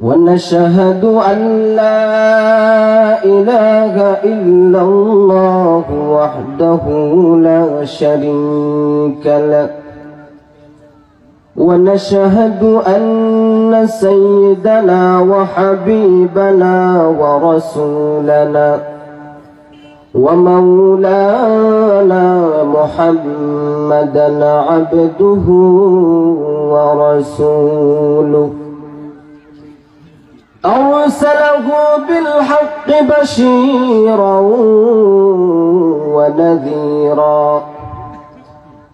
ونشهد أن لا إله إلا الله وحده لا شريك له ونشهد أن سيدنا وحبيبنا ورسولنا ومولانا محمدا عبده ورسوله أرسله بالحق بشيرا ونذيرا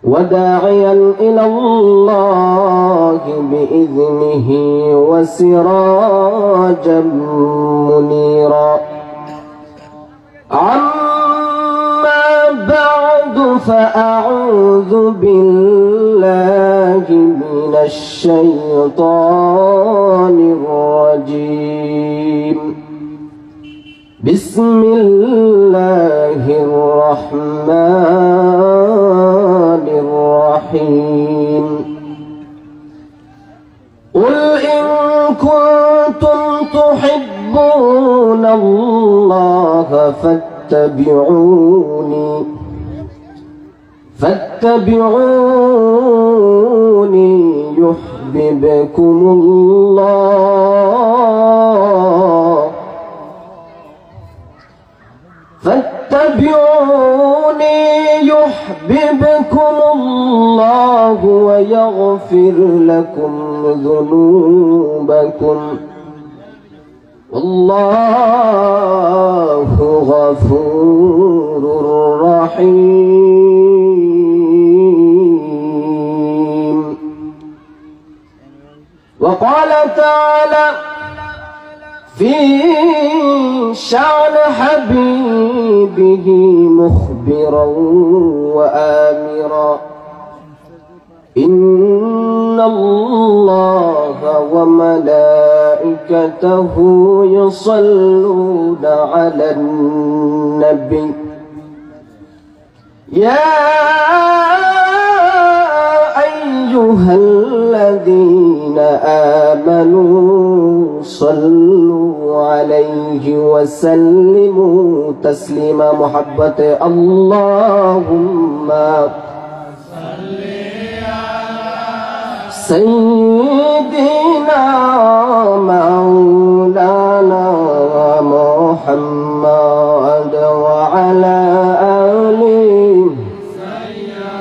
وداعيا إلى الله بإذنه وسراجا منيرا أما بعد فأعوذ بالله من الشيطان الرجيم بسم الله الرحمن الرحيم قل إن كنتم تحبون الله فاتبعوني يحببكم الله ويغفر لكم ذنوبكم والله غفور رحيم. وقال تعالى في شأن حبيبه مخبرا وآمرا إن الله وملائكته يصلون على النبي يا أيها الذين آمنوا صلوا عليه وسلموا تسليما. محبة اللهم سيدنا مولانا محمد وعلى آله سيدنا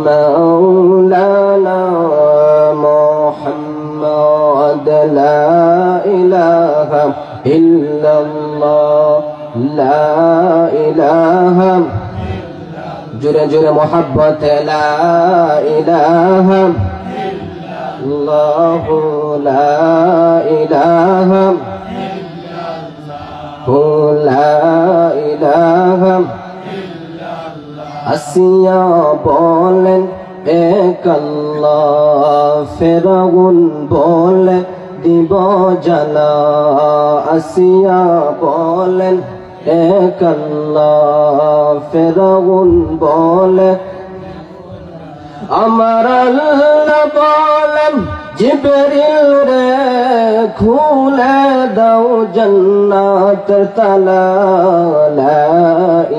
مولانا محمد لا إله إلا الله لا إله جرے جرے محبت لا الہ الا اللہ لا الہ الا اللہ لا الہ الا اللہ اسیاں بولن ایک اللہ فرعون بولے دیبو جلا اسیاں بولن ایک اللہ فرعون بولے امر اللہ بولن جبریل رے کھولے دو جنات تلا لا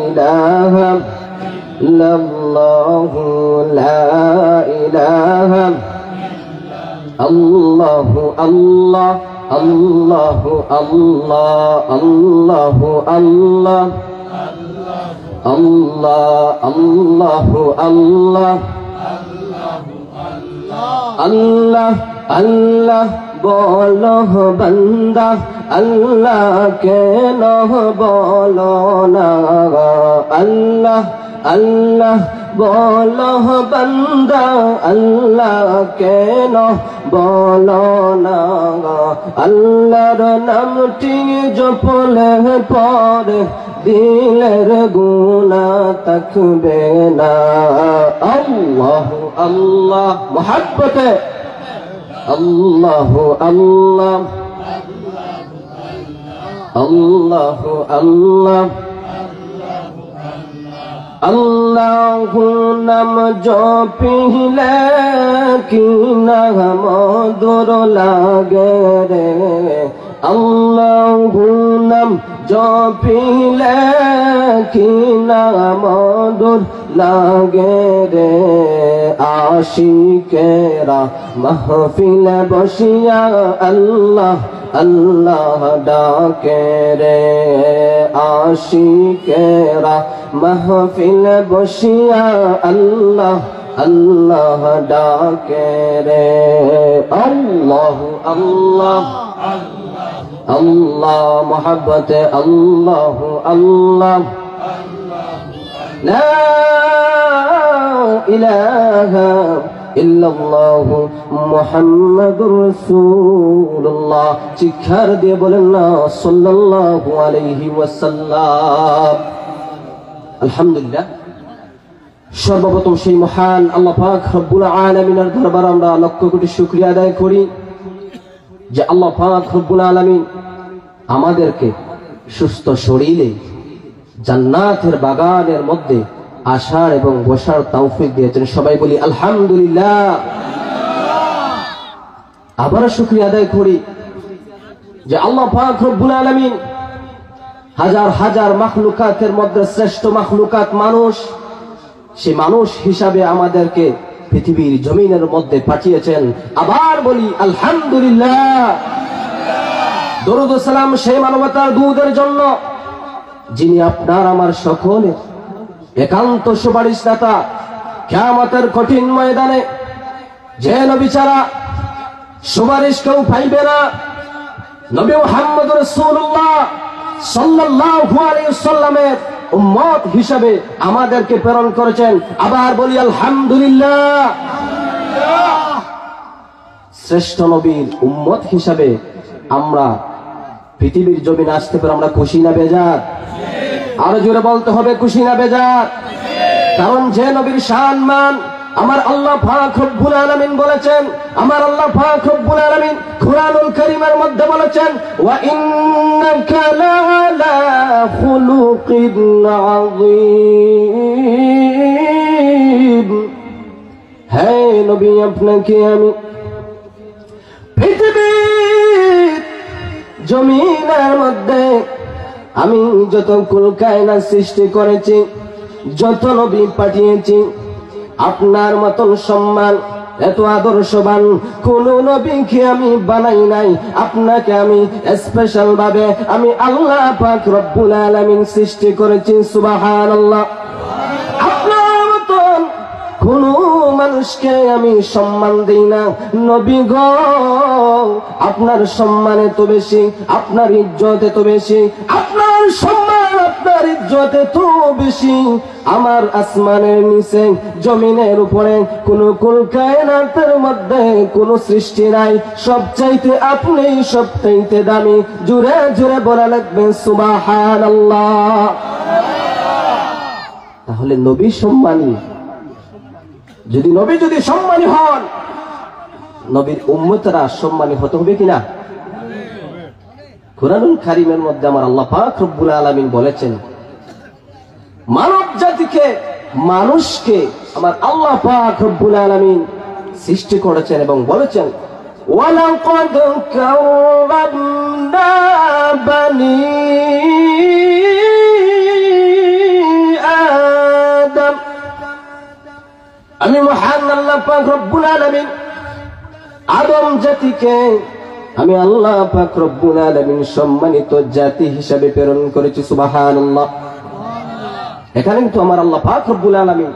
الہ الا اللہ لا الہ اللہ اللہ اللہ اللہ اللہ اللہ اللہ اللہ اللہ اللہ اللہ بولو بندہ اللہ کے نہ بولو نا اللہ اللہ بولو بندہ اللہ کے نہ بولو نا আল্লাহর নামটি জপলে পরে দিলের গুনাহ থাকবে না আল্লাহ আল্লাহ মহব্বতে আল্লাহ আল্লাহ আল্লাহ আল্লাহ আল্লাহু নাম জপিলে কি না মধুর লাগে রে, আল্লাহু নাম জপিলে কি না মধুর লাগে রে, আশিকেরা মাহফিলে বসিয়া আল্লাহ আল্লাহ ডাকে রে, আশিকেরা মাহফিলে বসিয়া আল্লাহ আল্লাহ ডাকে রে, আল্লাহ আল্লাহ আল্লাহ মোহাব্বতে আল্লাহ আল্লাহ লা ইলাহা ইল্লাল্লাহু মুহাম্মাদুর রাসূলুল্লাহ। চিৎকার দিয়ে বলেন না সাল্লাল্লাহু আলাইহি ওয়াসাল্লাম। আলহামদুলিল্লাহ, সর্বপ্রথম সেই মহান আল্লাহ পাক রব্বুল আলামিনের দরবারে আমরা লক্ষ কোটি শুকরিয়া আদায় করি যে আল্লাহ পাক রব্বুল আলামিন আমাদেরকে সুস্থ শরীরে জান্নাতের বাগানের মধ্যে আসার এবং বসার তৌফিক দিয়েছেন। সবাই বলি আলহামদুলিল্লাহ। আবার শুকরিয়া আদায় করি যে আল্লাহ পাক রব্বুল আলামিন হাজার হাজার মাখলুকাতের মধ্যে শ্রেষ্ঠ মাখলুকাত মানুষ, সে মানুষ হিসাবে আমাদেরকে পৃথিবীর জমিনের মধ্যে পাঠিয়েছেন। আবার বলি আলহামদুলিল্লাহ। দরুদ ও সালাম সেই মানবতার দূতের জন্য যিনি আপনার আমার সকলের একান্ত সুপারিশদাতা, কিয়ামতের কঠিন ময়দানে যে নবী ছাড়া সুপারিশ কেউ পাইবে না, নবী মুহাম্মদ রাসূলুল্লাহ সাল্লাল্লাহু আলাইহি ওয়াসাল্লামের উম্মত হিসাবে আমাদেরকে প্রেরণ করেছেন। আবার বলি আলহামদুলিল্লাহ। শ্রেষ্ঠ নবীর উম্মত হিসাবে আমরা পৃথিবীর জমিনে আসতে পেরে আমরা খুশি না বেজার? আরো জোরে বলতে হবে খুশি না বেজার? কারণ যে নবীর সম্মান আমার আল্লাহ পাক রব্বুল আলামিন বলেছেন, আমার আল্লাহ পাক রব্বুল আলামিন কুরআনুল কারীমের মধ্যে বলেছেন ওয়া ইন্নাকা লাআলা খুলুকিন আযীম। হে নবী, আপনাকে আমি পৃথিবীর জমিনের মধ্যে আমি যত কুল কায়নাত সৃষ্টি করেছি, যত নবী পাঠিয়েছি, আপনার মতন সম্মান এত আদর্শবান কোন নবীকে আমি বানাই নাই। আপনাকে আমি স্পেশাল ভাবে আমি আল্লাহ পাক রব্বুল আলামিন সৃষ্টি করেছি। সুবহানাল্লাহ। আপনার মতন কোন মানুষকে আমি সম্মান দেই না। নবী গো, আপনার সম্মান এত বেশি, আপনার ইজ্জত এত বেশি, আপনার সম্মান আপনার ইজ্জত এত বেশি, আমার আসমানের নিচে জমিনের উপরে কোন কুল কায়নাতের মধ্যে কোন সৃষ্টি নাই। সবচাইতে আপনি সবচাইতে দামি। জোরে জোরে বলা লাগবে সুবহানাল্লাহ। তাহলে নবী সম্মানী, যদি নবী যদি সম্মানী হন, নবীর উম্মতরা সম্মানী হতে হবে কিনা? কুরআনুল কারীমের মধ্যে আমার আল্লাহ পাক রব্বুল আলামিন বলেছেন, মানব জাতিকে, মানুষকে আমার আল্লাহ পাক রব্বুল আলামিন সৃষ্টি করেছেন এবং বলেছেন ওয়ালাকাদ কাররামনা বানি আদম। আমি মহান আল্লাহ পাক রব্বুল আলামিন আদম জাতিকে আমি আল্লাহ পাক রব্বুল আলামিন সম্মানিত জাতি হিসাবে প্রেরণ করেছি। সুবহানাল্লাহ। এখানে কিন্তু আমার আল্লাহ পাক রব্বুল আলামিন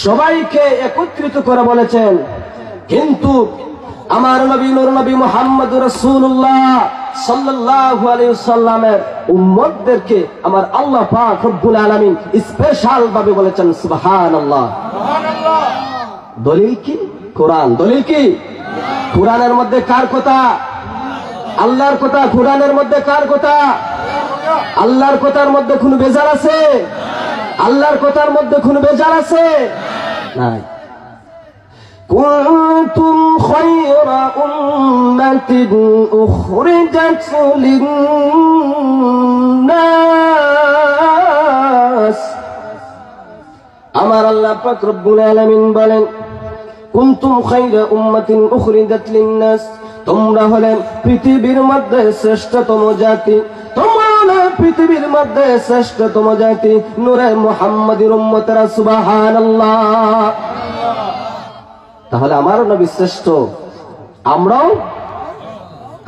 সবাইকে একত্রিত করে বলেছেন, কিন্তু আমার নবী নূর নবী মুহাম্মদুর রাসূলুল্লাহ সাল্লাল্লাহু আলাইহি ওয়াসাল্লামের উম্মতদেরকে আমার আল্লাহ পাক রব্বুল আলামিন স্পেশাল ভাবে বলেছেন। সুবহানাল্লাহ। সুবহানাল্লাহ। দলিল কি? কোরআন। দলিল কি? কোরআনের মধ্যে কার কথা? আল্লাহর কথা। কোরআনের মধ্যে কার কথা? আল্লাহর কথার মধ্যে কোনো বেজার আছে? আল্লাহর কথার মধ্যে কোনো বেজার আছে? নাই। কুনতুম খায়রা উম্মাতিন উখরিজাত লিন-নাস আমার আল্লাহ পাক রব্বুল আলামিন বলেন, কুনতুম খায়রা উম্মাতিন উখরিজাত লিন-নাস, তোমরা হলে পৃথিবীর মধ্যে শ্রেষ্ঠতম জাতি, তোমরা হলে পৃথিবীর মধ্যে শ্রেষ্ঠতম জাতি, নূরে মুহাম্মাদির উম্মতেরা, সুবহানাল্লাহ। তাহলে আমার নবী শ্রেষ্ঠ, আমরাও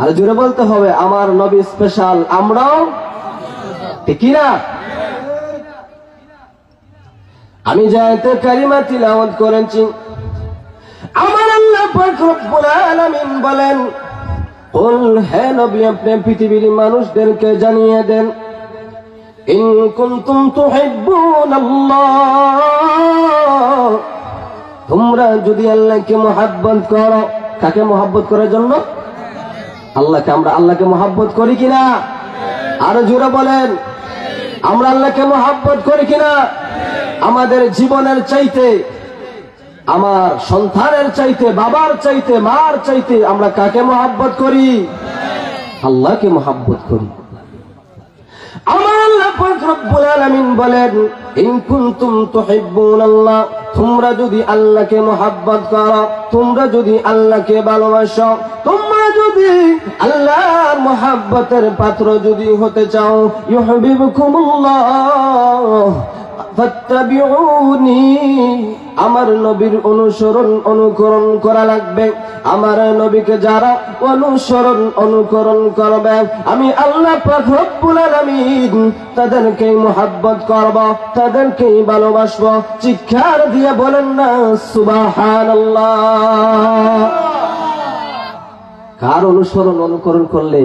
আর জোরে বলতে হবে, আমার নবী স্পেশাল, আমরাও, ঠিক না? আমি যে আয়াতে কারিমা তিলাওয়াত করেছি, আমার আল্লাহ পাক রব্বুল আলামিন বলেন, কুল, হে নবী আপনি পৃথিবীর মানুষদেরকে জানিয়ে দেন, ইন কুনতুম তুহিব্বুনাল্লাহ, তোমরা যদি আল্লাহকে মুহাব্বত করো। কাকে মুহাব্বত করার জন্য? আল্লাহকে। আমরা আল্লাহকে মুহাব্বত করি কিনা? আরো জোরে বলেন, আমরা আল্লাহকে মুহাব্বত করি কিনা? আমাদের জীবনের চাইতে, আমার সন্তানের চাইতে, বাবার চাইতে, মার চাইতে আমরা কাকে মুহাব্বত করি? আল্লাহকে মুহাব্বত করি। আমার আল্লাহ পাক রব্বুল আলামিন বলেন, ইন কুনতুম তুহিব্বুনাল্লাহ, তোমরা যদি আল্লাহকে মুহাব্বত করো, তোমরা যদি আল্লাহকে ভালোবাসো, তোমরা যদি আল্লাহর মুহাব্বতের পাত্র যদি হতে চাও, ইউহিব্বুকুমুল্লাহ ফাত্তাবিউনি, আমার নবীর অনুসরণ অনুকরণ করা লাগবে। আমার নবীকে যারা অনুসরণ অনুকরণ করবে, আমি আল্লাহ পাক রব্বুল আলামিন তাদেরকেই মুহাব্বত করব, তাদেরকেই ভালোবাসবো। চিৎকার দিয়ে বলেন না সুবহানাল্লাহ। কার অনুসরণ অনুকরণ করলে?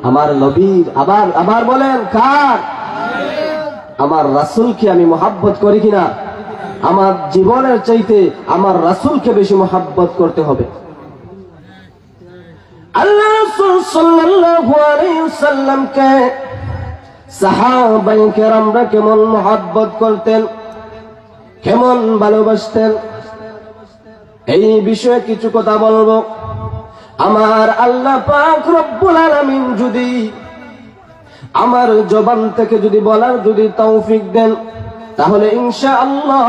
আমার নবীর। আবার আবার বলেন, কার? আমার রাসূলকে আমি মুহাব্বত করি কিনা? আমার জীবনের চাইতে আমার রাসূলকে বেশি মুহাব্বত করতে হবে। আল্লাহ রাসূল সাল্লাল্লাহু আলাইহি ওয়াসাল্লামকে সাহাবায়ে কেরামরা কেমন মুহাব্বত করতেন, কেমন ভালোবাসতেন, এই বিষয়ে কিছু কথা বলবো। আমার আল্লাহ পাক রব্বুল আলামিন যদি আমার জবান থেকে যদি বলার যদি তৌফিক দেন, তাহলে ইনশাআল্লাহ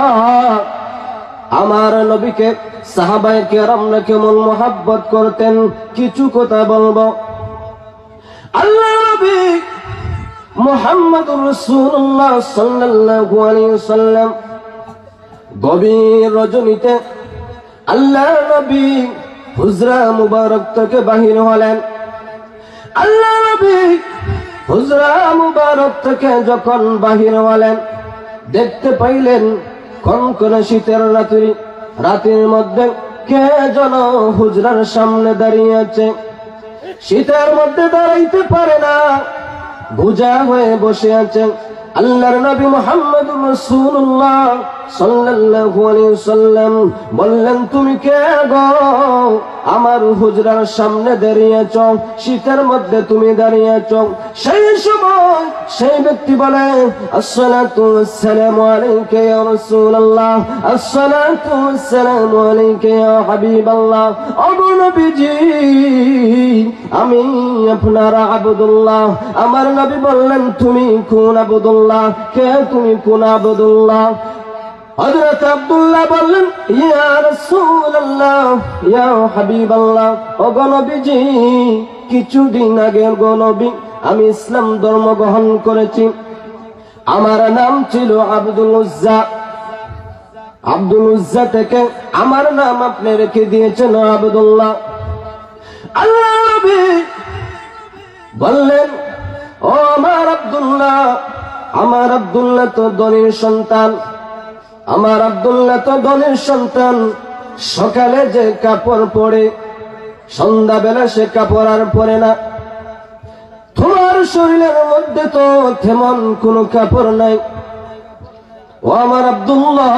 আমার নবীকে সাহাবায়ে কেরামরা কেমন মুহাব্বত করতেন কিছু কথা বলবো। আল্লাহ নবী মুহাম্মদুর রাসূলুল্লাহ সাল্লাল্লাহু আলাইহি ওয়াসাল্লাম গভীর রজনীতে আল্লাহ নবী হুজরা মুবারক থেকে বাহির হলেন। আল্লাহ নবী হুজরা মুবারক থেকে যখন বাহির হলেন, দেখতে পাইলেন কনকনে শীতের রাতের মধ্যে কে যেন হুজরার সামনে দাঁড়িয়ে আছে। শীতের মধ্যে দাঁড়াইতে পারে না, বোঝা হয়ে বসে আছেন। আল্লাহর নবী মুহাম্মদুর রাসূলুল্লাহ সাল্লাল্লাহু আলাইহি ওয়াসাল্লাম বললেন, তুমি কে গো? আমার হুজরার সামনে দাঁড়িয়ে আছো, শীতের মধ্যে তুমি দাঁড়িয়ে আছো। সেই সময় সেই ব্যক্তি বলে, আসসালাতু ওয়াসসালামু আলাইকা ইয়া রাসূলুল্লাহ, আসসালাতু ওয়াসসালামু আলাইকা ইয়া হাবিবাল্লাহ। ও নবীজি, আমি আপনার আবদুল্লাহ। আমার নবী বললেন, তুমি কোন আবদুল্লাহ? কে তুমি? কোন আবদুল্লাহ? হযরত আব্দুল্লাহ বললেন, ইয়া রাসূলুল্লাহ, ইয়া হাবিবাল্লাহ। ও গো নবীজি, কিছুদিন আগে গো নবী আমি ইসলাম ধর্ম গ্রহণ করেছি। আমার নাম ছিল আব্দুল উজ্জা। আব্দুল উজ্জা থেকে আমার নাম আপনি রেখে দিয়েছেন আব্দুল্লাহ। আল্লাহ নবী বললেন, ও আমার আব্দুল্লাহ, আমার আব্দুল্লাহ তো ধনীর সন্তান, আমার আব্দুল্লাহ তো ধনীর সন্তান। সকালে যে কাপড় পরে সন্ধ্যাবেলা সে কাপড় আর পরে না। তোমার শরীরের মধ্যে তো তেমন কোনো কাপড় নাই। ও আমার আব্দুল্লাহ,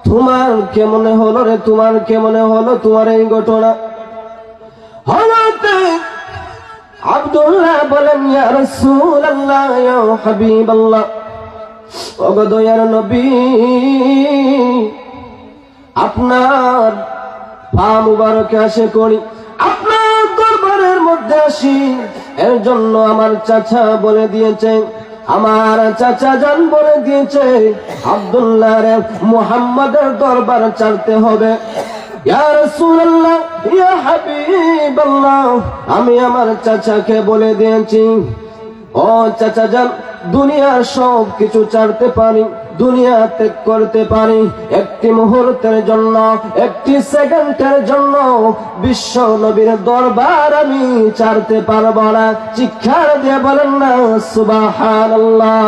তোমার কেমনে হলো রে? তোমার কেমনে হলো তোমার এই ঘটনা? হঠাৎ আব্দুল্লাহ বলেন, ইয়া রাসূলুল্লাহ, ইয়া হাবিবাল্লাহ, ও গো দয়ার নবী, আপনার পা মুবারকে আসে করি, আপনার দরবারের মধ্যে আসি। এর জন্য আমার চাচা বলে দিয়েছে, আমার চাচা জান বলে দিয়েছে আব্দুল্লাহ রে মুহাম্মাদের দরবার ছাড়তে হবে। ইয়া রাসূলুল্লাহ, ইয়া হাবিবাল্লাহ, আমি আমার চাচাকে বলে দিয়েছি, ও চাচা জান, দুনিয়ার সব কিছু ছাড়তে পারি, দুনিয়া ত্যাগ করতে পারি, একটি মুহূর্তের জন্য, একটি সেকেন্ডের জন্য বিশ্ব নবীর দরবার আমি ছাড়তে পারবো না। চিৎকার দিয়ে বলেন না সুবহানাল্লাহ।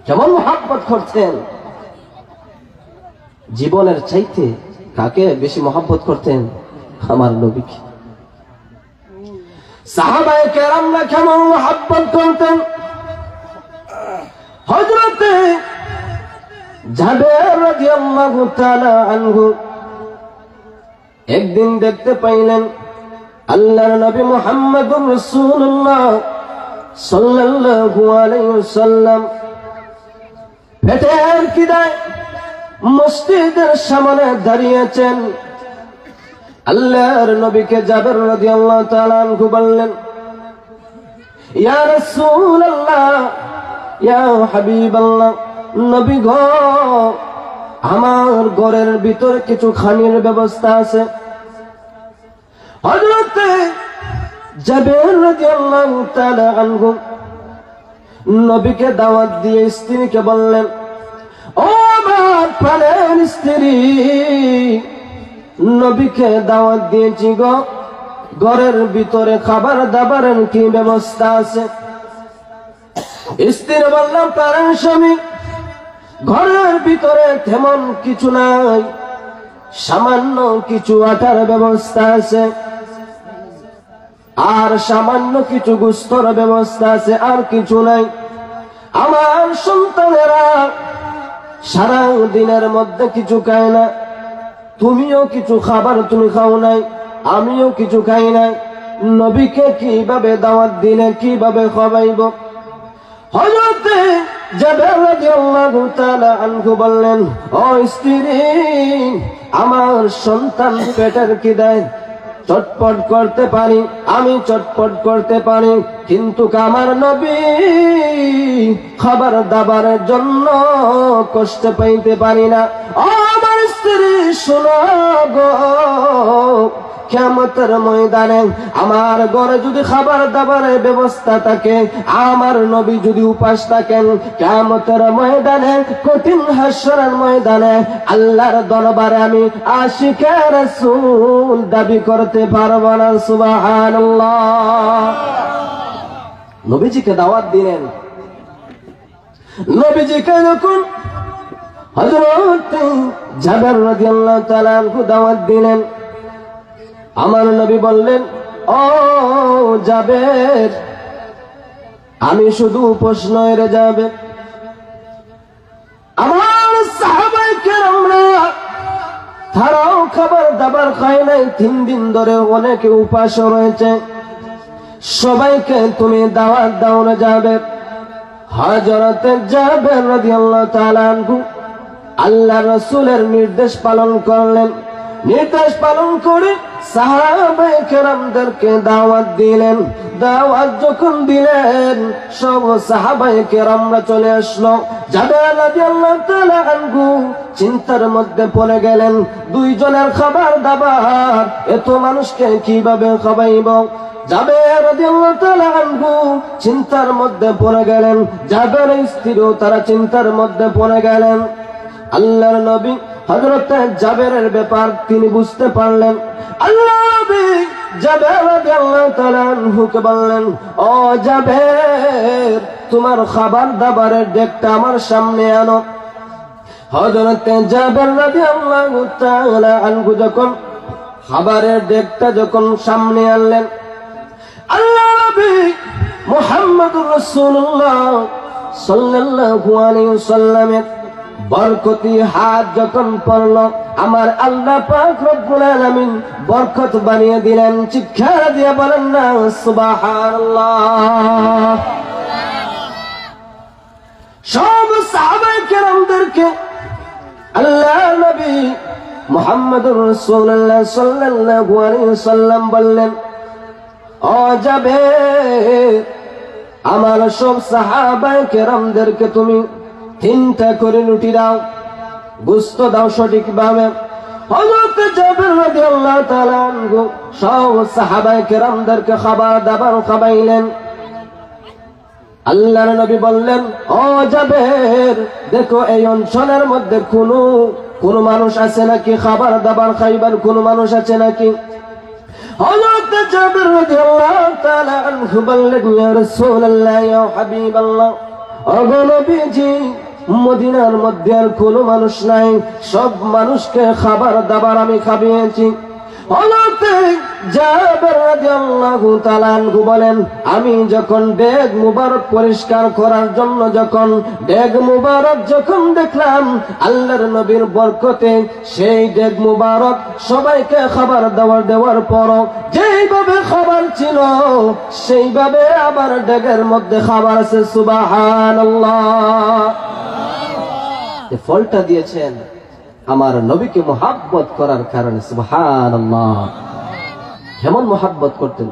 কেমন মহব্বত করতেন, জীবনের চাইতে কাকে বেশি মহব্বত করতেন? আমার নবীকে। সাহাবায়ে কেরামরা কেমন মহব্বত করতেন? হযরতে জাবের রাদিয়াল্লাহু তাআলা আনহু একদিন দেখতে পাইলেন আল্লাহর নবী মুহাম্মদুর রাসূলুল্লাহ সাল্লাল্লাহু আলাইহি ওয়াসাল্লাম পেটের খিদায় মসজিদের সামনে দাঁড়িয়েছেন। আল্লাহর নবীকে জাবের রাদিয়াল্লাহু তাআলা আনহু বললেন, ইয়া রাসূলুল্লাহ, ইয়া হাবিবাল্লাহ, নবী গো, আমার ঘরের ভিতরে কিছু খানির ব্যবস্থা আছে। হযরত জাবের রাদিয়াল্লাহু তাআলা আনহু নবীকে দাওয়াত দিয়ে স্ত্রীকে বললেন, ও আমার প্রাণের স্ত্রী, নবীকে দাওয়াত দিয়েছি গো, ঘরের ভিতরে খাবার দাবারের কি ব্যবস্থা আছে? স্ত্রী বললাম, প্রাণের স্বামী, ঘরের ভিতরে তেমন কিছু নাই, সামান্য কিছু আটার ব্যবস্থা আছে, আর সামান্য কিছু গোশতের ব্যবস্থা আছে, আর কিছু নাই। আমার সন্তানেরা সারা দিনের মধ্যে কিছু খায় না, তুমিও কিছু খাবার তুমি খাও নাই, আমিও কিছু খাই নাই, নবীকে কিভাবে দাওয়াত দিলে, কিভাবে খাওয়াইব? হযরত জাবের রাদিয়াল্লাহু তাআলা আনহু বললেন, ও স্ত্রী, আমার সন্তান পেটের খিদায় চটপট করতে পারি, আমি চটপট করতে পারি, কিন্তু আমার নবী খাবার দাবারের জন্য কষ্ট পাইতে পারি না। ও আমার স্ত্রী, শোনো গো, কিয়ামতের ময়দানে আমার ঘরে যদি খাবার দাবারের ব্যবস্থা থাকে, আমার নবী যদি উপাস থাকেন, কিয়ামতের ময়দানে, কঠিন হাসরের ময়দানে আল্লাহর দরবারে আমি আশিকে রাসূল দাবি করতে পারবো না। সুবহানাল্লাহ। নবীজিকে দাওয়াত দিলেন। নবীজিকে যখন হযরত জাবের রাদিয়াল্লাহু তাআলা আনহু দাওয়াত দিলেন, আমার নবী বললেন, ও জাবের, আমি শুধু প্রশ্ন এড়ে যাবে, আমার সাহাবায়ে কেরামরা তারাও খাবার দাবার খায় নাই, 3 দিন ধরে অনেকে উপাস রয়েছে, সবাইকে তুমি দাওয়াত দাও না জাবের। হযরত জাবের রাদিয়াল্লাহু তাআলা আনহু আল্লাহ রাসূলের নির্দেশ পালন করলেন। নির্দেশ পালন করে সাহাবায়ে কেরামদেরকে দাওয়াত দিলেন। দাওয়াত যখন দিলেন, সব সাহাবায়ে কেরামরা চলে আসলো। জাবের রাদিয়াল্লাহু তাআলা আনহু চিন্তার মধ্যে পড়ে গেলেন, 2 জনের খাবার দাবার এত মানুষকে কিভাবে খাওয়াইব? জাবের রাদিয়াল্লাহু তাআলা আনহু চিন্তার মধ্যে পড়ে গেলেন, জাবেরের স্ত্রীও তারা চিন্তার মধ্যে পড়ে গেলেন। আল্লাহর নবী হযরত জাবেরের ব্যাপার তিনি বুঝতে পারলেন। আল্লাহর নবী জাবের রাদিয়াল্লাহু তাআলা আনহুকে বললেন, ও জাবের, তোমার খাবার দাবারের ডেকটা আমার সামনে আনো। হযরত জাবের রাদিয়াল্লাহু তাআলা আনহু যখন খাবারের ডেকটা যখন সামনে আনলেন, আল্লাহর নবী মুহাম্মদুর রাসূলুল্লাহ সাল্লাল্লাহু আলাইহি ওয়াসাল্লামের বরকতি হাত যখন পড়ল, আমার আল্লাহ পাক রব্বুল আলামিন বরকত বানিয়ে দিলেন। চিৎকার দিয়ে বলেন না সুবহানাল্লাহ। সব সাহাবায়ে কেরামদেরকে আল্লাহর নবী মুহাম্মদুর রাসূলুল্লাহ সাল্লাল্লাহু আলাইহি ওয়াসাল্লাম বললেন, ও যাবে আমার সব সাহাবায়ে কেরামদেরকে তুমি 3টা করে রুটি দাও, গোশত দাও সঠিকভাবে। হযরত জাবের রাদিয়াল্লাহু তাআলা আনহু সব সাহাবায়ে কেরামদেরকে খাবার দাবার খাওয়াইলেন। আল্লাহর নবী বললেন, ও জাবের, দেখো এই অঞ্চলের মধ্যে কোন মানুষ আছে নাকি, খাবার দাবার খাইবার কোন মানুষ আছে নাকি? হযরত জাবের রাদিয়াল্লাহু তাআলা আনহু বললেন, ইয়া রাসূলুল্লাহ, ইয়া হাবিবাল্লাহ, ওগো নবীজি, মদিনার মধ্যে আর কোনো মানুষ নাই, সব মানুষকে খাবার দাবার আমি খাইয়েছি। হযরত জাবের রাদিয়াল্লাহু তাআলা আনহু বলেন, আমি যখন ডেগ মুবারক পরিষ্কার করার জন্য ডেগ মুবারক দেখলাম আল্লাহর নবীর বরকতে সেই ডেগ মুবারক সবাইকে খাবার দেওয়ার পর যেইভাবে খাবার ছিল সেইভাবে আবার ডেগের মধ্যে খাবার আছে। সুবহানাল্লাহ। এই ফলটা দিয়েছেন আমার নবীকে মুহাব্বত করার কারণে। সুবহানাল্লাহ। কেমন মুহাব্বত করতেন!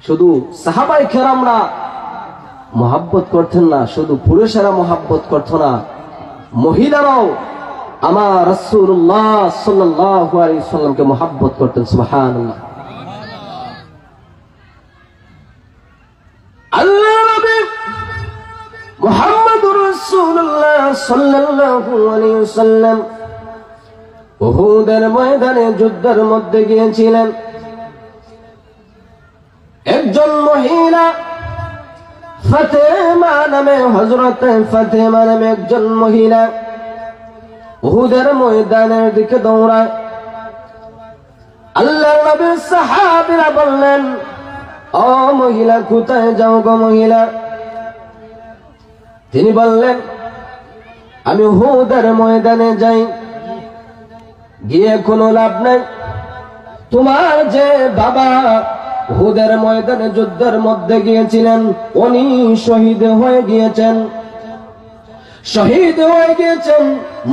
শুধু সাহাবায়ে কেরামরা মুহাব্বত করতেন না, শুধু পুরুষেরা মুহাব্বত করত না, মহিলারাও আমার রাসূলুল্লাহ সাল্লাল্লাহু আলাইহি ওয়াসাল্লামকে মুহাব্বত করতেন। সুবহানাল্লাহ। আল্লাহ নবী মুহাম্মদুর রাসূলুল্লাহ সাল্লাল্লাহু আলাইহি ওয়াসাল্লাম উহুদের ময়দানে যুদ্ধের মধ্যে গিয়েছিলেন। একজন মহিলা ফাতেমা নামে, হযরত ফাতেমা নামে একজন মহিলা উহুদের ময়দানের দিকে দৌড়ায়। আল্লাহর নবীর সাহাবীরা বললেন, ও মহিলা, কোথায় যাও গো মহিলা? তিনি বললেন, আমি উহুদের ময়দানে যাই, গিয়ে কোনো লাভ নাই। তোমার যে বাবা উহুদের ময়দানে যুদ্ধের মধ্যে গিয়েছিলেন, উনি শহীদ হয়ে গিয়েছেন।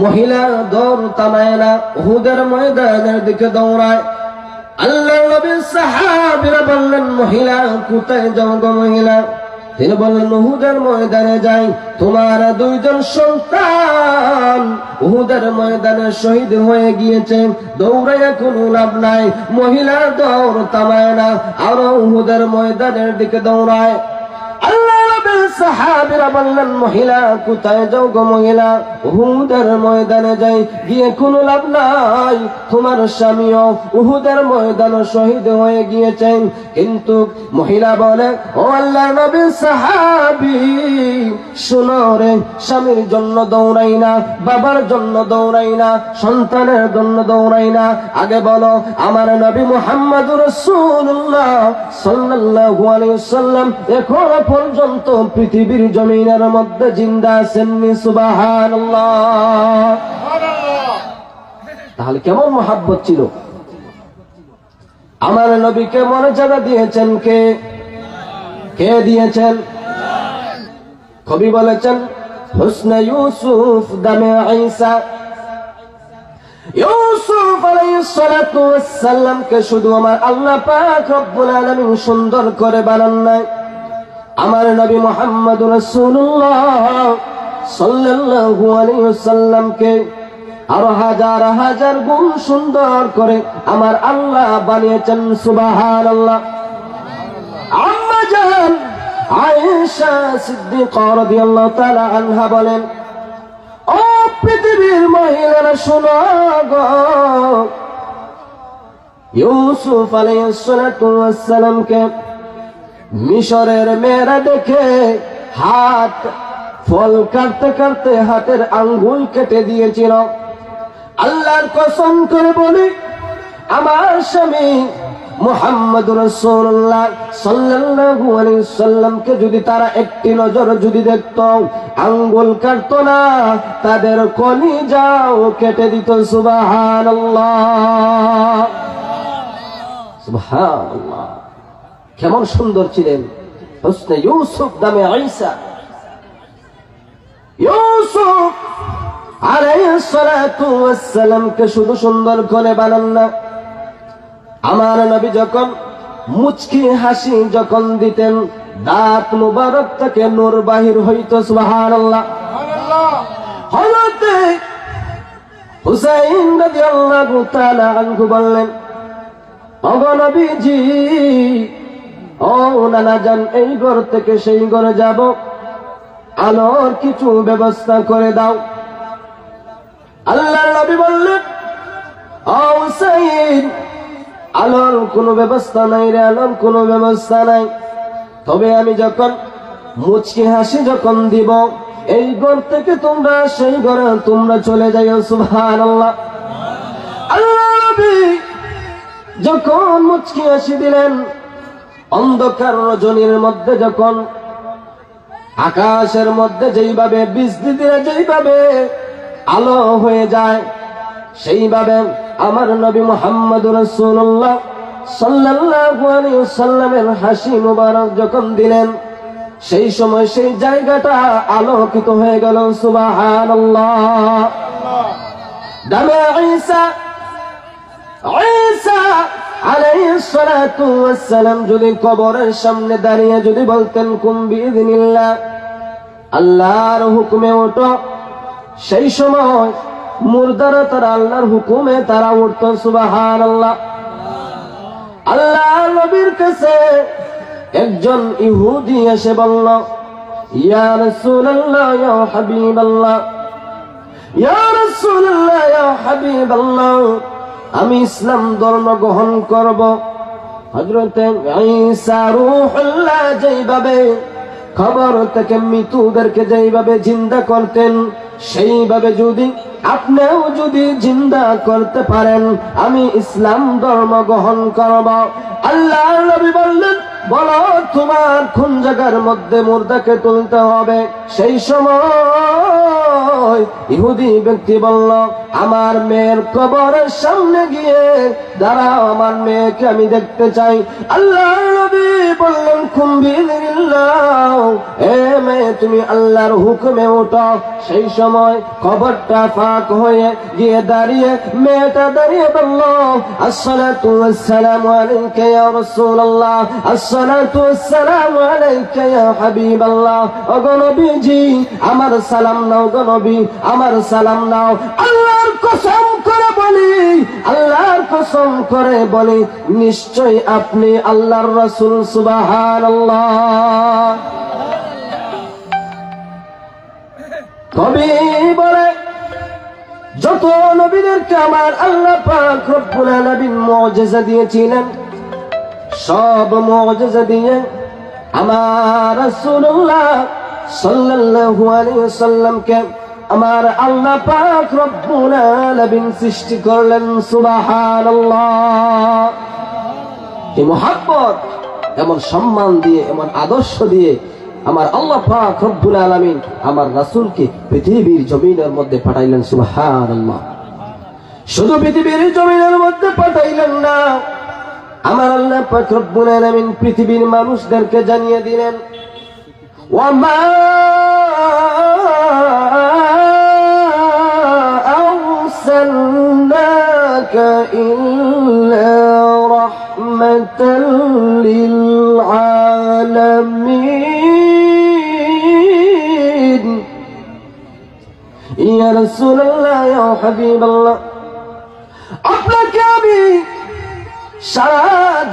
মহিলা দৌড় থামায় না, উহুদের ময়দানের দিকে দৌড়ায়। আল্লাহর নবীর সাহাবীরা বললেন, মহিলা, কোথায় যাও গো মহিলা? তিনি বললেন, উহুদের ময়দানে যাই। তোমার 2জন সন্তান উহুদের ময়দানে শহীদ হয়ে গিয়েছে, দৌড়াইয়া কোনো লাভ নাই। মহিলা দৌড় থামায় না, আরো উহুদের ময়দানের দিকে দৌড়ায়। আল্লাহ নবীর সাহাবীরা বললেন, মহিলা, কোথায় যাও গো মহিলা? উহুদের ময়দানে যাই, গিয়ে কোনো লাভ নাই। তোমার স্বামীও উহুদের ময়দানে শহীদ হয়ে গিয়েছেন। কিন্তু মহিলা বলে, ও আল্লাহর নবীর সাহাবী, শুনো রে, স্বামীর জন্য দৌড়াই না, বাবার জন্য দৌড়াই না, সন্তানের জন্য দৌড়াই না। আগে বলো, আমার নবী মুহাম্মদুর রাসূলুল্লাহ সাল্লাল্লাহু আলাইহি ওয়াসাল্লাম এখন পর্যন্ত পৃথিবীর জমিনের মধ্যে জিন্দা আছেন। সুবহানাল্লাহ। তাহলে কেমন মুহাব্বত ছিল! আমার নবীকে মর্যাদা দিয়েছেন কে দিয়েছেন? কবি বলেছেন, হুসনে ইউসুফ দামে ঈসা। ইউসুফ আলাইহিস সালাতু ওয়াস সালামকে শুধু আমার আল্লাহ পাক রব্বুল আলামিন সুন্দর করে বানান নাই, আমার নবী মুহাম্মদুর রাসূলুল্লাহ সাল্লাল্লাহু আলাইহি ওয়াসাল্লামকে আরো হাজার হাজার গুণ সুন্দর করে আমার আল্লাহ বানিয়েছেন। সুবহানাল্লাহ। আম্মা জান আয়েশা সিদ্দিকা রাদিয়াল্লাহু তাআলা আনহা বলেন, ও পৃথিবীর মহিলারা শোনো গো, ইউসুফ আলাইহিস সালাতু ওয়াস সালামকে মিশরের মেয়েরা দেখে হাত ফল কাটতে কাটতে হাতের আঙ্গুল কেটে দিয়েছিল। আল্লাহর কসম করে বলি, আমার স্বামী মুহাম্মদুর রাসূলুল্লাহ সাল্লাল্লাহু আলাইহি ওয়াসাল্লামকে যদি তারা একটি নজর যদি দেখত, আঙ্গুল কাটতো না, তাদের কলিজাও কেটে দিত। সুবহানাল্লাহ, সুবহানাল্লাহ। কেমন সুন্দর ছিলেন হুসনে ইউসুফ দামে ঈসা। ইউসুফ আলাইহিস সালাতু ওয়াস সালামকে শুধু সুন্দর করে বানান না, আমার নবী যখন মুচকি হাসি যখন দিতেন দাঁত মুবারক থেকে নূর বাহির হইত। সুবহানাল্লাহ। হযরত হুসাইন রাদিয়াল্লাহু তাআলা আনহু বললেন, ওগো নবীজি, ও নানা জান, এই ঘর থেকে সেই ঘরে যাব, আলোর কিছু ব্যবস্থা করে দাও। আল্লাহর নবী বললেন, ও হুসাইন, আলোর কোনো ব্যবস্থা নাই রে, আলোর কোনো ব্যবস্থা নাই। তবে আমি যখন মুচকি হাসি যখন দিব, এই ঘর থেকে তোমরা সেই ঘরে তোমরা চলে যাইও। সুবহানাল্লাহ। আল্লাহ নবী যখন মুচকি হাসি দিলেন, অন্ধকার রজনীর মধ্যে যখন আকাশের মধ্যে যেইভাবে বিজলি দিলে যেইভাবে আলো হয়ে যায়, সেইভাবে আমার নবী মুহাম্মদুর রাসূলুল্লাহ সাল্লাল্লাহু আলাইহি ওয়াসাল্লামের হাসি মুবারক যখন দিলেন, সেই সময় সেই জায়গাটা আলোকিত হয়ে গেল। সুবহানাল্লাহ। দামে ঈসা আলাইহিস সালাতু ওয়াস সালাম যদি কবরের সামনে দাঁড়িয়ে যদি বলতেন, কুম বিইذنিল্লাহ, আল্লাহর হুকুমে ওঠো, সেই সময় মুর্দারা তারা আল্লাহর হুকুমে তারা উঠত। সুবহানাল্লাহ। আল্লাহর নবীর কাছে একজন ইহুদি এসে বলল, ইয়া রাসূলুল্লাহ, ইয়া হাবিবাল্লাহ, ইয়া রাসূলুল্লাহ, ইয়া হাবিবাল্লাহ, আমি ইসলাম ধর্ম গ্রহণ করব। হযরত ঈসা রূহুল্লাহ যেইভাবে খবর থেকে মৃতদেরকে যেইভাবে জিন্দা করতেন, সেইভাবে যদি আপনিও যদি জিন্দা করতে পারেন, আমি ইসলাম ধর্ম গ্রহণ করব। আল্লাহর নবী বললেন, বলো তোমার কোন জায়গার মধ্যে মুর্দাকে তুলতে হবে। সেই সময় ইহুদি ব্যক্তি বলল, আমার মেয়ের কবরের সামনে গিয়ে দাঁড়াও, আমার মেয়েকে আমি দেখতে চাই। আল্লাহর নবী বললেন, কুম বিইذنিল্লাহ, এ মেয়ে তুমি আল্লাহর হুকুমে ওঠো। সেই সময় কবরটা ফাঁক হয়ে গিয়ে দাঁড়িয়ে মেয়েটা দাঁড়িয়ে বলল, আসসালাতু ওয়াসসালামু আলাইকা ইয়া রাসূলুল্লাহ, আসসালাতু ওয়াসসালামু আলাইকা ইয়া হাবিবাল্লাহ। ওগো নবীজি, আমার সালাম নাও, গো নবী আমার সালাম নাও। আল্লাহর কসম করে বলি, আল্লাহর কসম করে বলি, নিশ্চয় আপনি আল্লাহর রাসূল। সুবহানাল্লাহ। কবি বলে, যত নবীদেরকে আমার আল্লাহ পাক রব্বুল আলামিন মুজিজা দিয়েছিলেন, সব মুজিজা দিয়ে আমার রাসূলুল্লাহ সাল্লাল্লাহু আলাইহি ওয়াসাল্লামকে আমার আল্লাহ পাক রব্বুল আলামিন সৃষ্টি করলেন। সুবহানাল্লাহ। এই মুহাব্বত, এমন সম্মান দিয়ে, এমন আদর্শ দিয়ে আমার আল্লাহ পাক রব্বুল আলামিন আমার রাসূলকে পৃথিবীর জমিনের মধ্যে পাঠাইলেন। সুবহানাল্লাহ। শুধু পৃথিবীর জমিনের মধ্যে পাঠাইলেন না, আমার আল্লাহ পাক রব্বুল আলামিন পৃথিবীর মানুষদেরকে জানিয়ে দিলেন, ওয়ামা আরসালনাকা ইল্লা রাহমাতাল লিল আলামিন। ইয়া রাসূলুল্লাহ, ইয়া হাবিবাল্লাহ, আপনাকে আমি সারা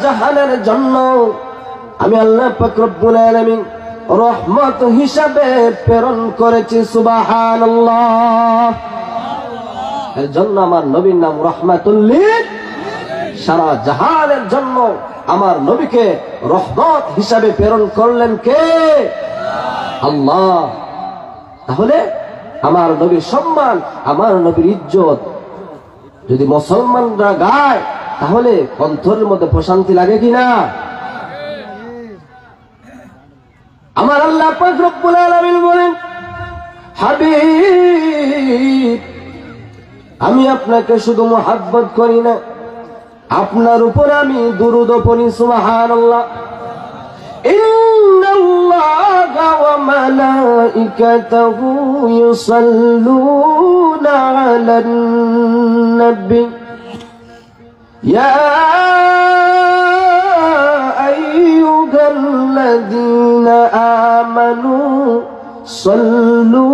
জাহানের জন্য আমি আল্লাহ পাক রব্বুল আলামিন রহমত হিসাবে প্রেরণ করেছি। সুবহানাল্লাহ। এর জন্য আমার নবীর নাম রহমাতুল লিল, সারা জাহানের জন্য আমার নবীকে রহমত হিসাবে প্রেরণ করলেন কে? আল্লাহ। তাহলে আমার নবীর সম্মান, আমার নবীর ইজ্জত যদি মুসলমানরা গায়, তাহলে অন্তরের মধ্যে প্রশান্তি লাগে কিনা? আমার আল্লাহ পাক রব্বুল আলামিন বলেন, হাবিব, আমি আপনাকে শুধু মুহাব্বত করি না, আপনার উপর আমি দুরূদ পড়ি। সুবহানাল্লাহ। ইন্নাল্লাহা ওয়া মালাইকাতাহু ইউসাল্লুনা আলান নবী ইয়া সাল্লু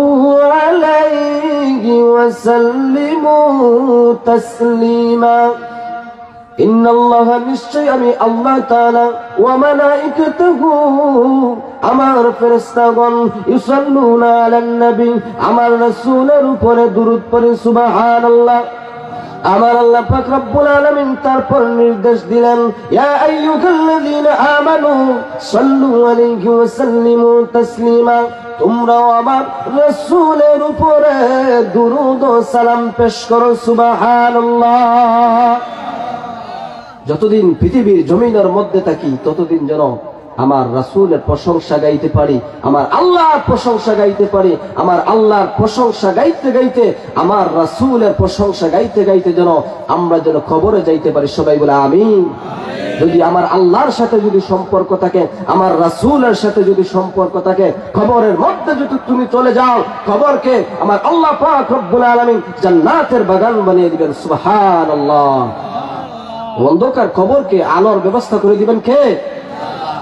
আলাইহি ওয়া সাল্লিমু তাসলিমা। ইন্নাল্লাহা নিশ্চয় আমি আল্লাহ তাআলা ওয়া মালাইকাতুহু আমার ফেরেশতাগণ ইউসাল্লুনা আলান নবী আমার রাসূলের উপরে দুরূদ পড়ে সুবহানাল্লাহ। আমার আল্লাহ পাক রব্বুল আলামিন তারপর নির্দেশ দিলেন ইয়া আইয়ুহাল্লাযীনা আমানু সাল্লু আলাইহি ওয়া সাল্লিমু তাসলিমা। তোমরাও আমার রাসূলের উপরে দুরূদ ও সালাম পেশ করো সুবহানাল্লাহ। যতদিন পৃথিবীর জমিনের মধ্যে থাকি ততদিন যেন আমার রাসূলের প্রশংসা গাইতে পারি, আমার আল্লাহর প্রশংসা গাইতে পারি, আমার আল্লাহর প্রশংসা গাইতে গাইতে আমার রাসূলের প্রশংসা গাইতে গাইতে যেন আমরা যেন কবরে যাইতে পারি। সবাই বলে আমিন। যদি আমার আল্লাহর সাথে যদি সম্পর্ক থাকে, আমার রাসূলের সাথে যদি সম্পর্ক থাকে, কবরের মধ্যে যদি তুমি চলে যাও, কবরকে আমার আল্লাহ পাক রব্বুল আলামিন জান্নাতের বাগান বানিয়ে দিবেন সুবহানাল্লাহ। অন্ধকার কবরকে আলোর ব্যবস্থা করে দিবেন কে?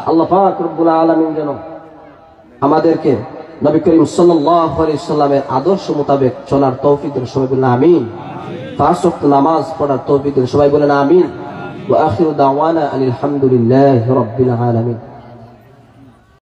আল্লাহ পাক রব্বুল আলামিন যেন আমাদেরকে নবী করিম সাল্লাল্লাহু আলাইহি সাল্লামের আদর্শ মোতাবেক চলার তৌফিক দেন। সবাই বলেন আমিন। পাঁচ ওয়াক্ত নামাজ পড়ার তৌফিক দেন। সবাই বলেন আমিন। ওয়া আখিরু দাওয়ানা আলহামদুলিল্লাহি রাব্বিল আলামিন।